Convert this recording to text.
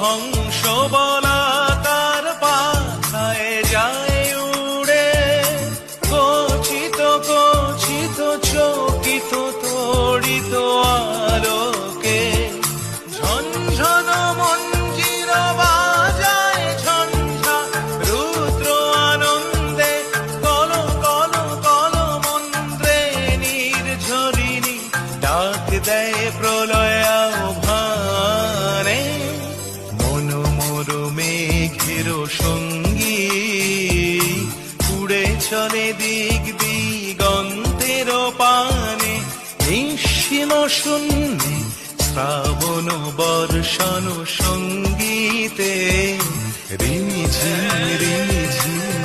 হংস বলাকার পাখায় যায় উড়ে, গচ্ছিত গচ্ছিত চকিত তড়িত আলোকে, ঝনঝন মঞ্জির বাজায় ঝঞ্ঝা রুদ্র আনন্দে, কল কল কল মন্ত্রে নির্ঝরিণী ডাক দেয় প্রলয় আহ্বানে। মন মোর মেঘের সঙ্গী উড়ে চলে দিক দিগন্তের পানে, নিঃসীম শূন্যে শ্রাবণ বর্ষণ সঙ্গীতে রিমিঝিম রিমিঝিম